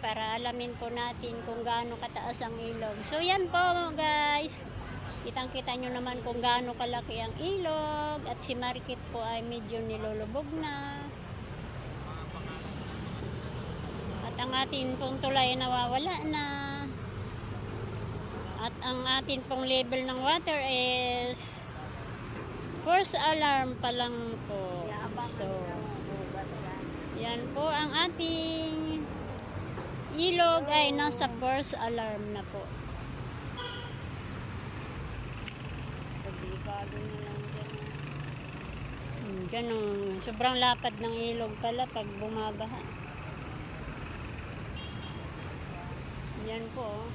para alamin po natin kung gaano kataas ang ilog. So yan po guys, kitang-kita nyo naman kung gaano kalaki ang ilog at si Marikit po ay medyo nilulubog na. At ang atin pong tulay nawawala na. At ang atin pong level ng water is first alarm pa lang po. So, yan po ang ating ilog ay nasa first alarm na po. Ganun, sobrang lapad ng ilog pala pag bumabaha. Yan po.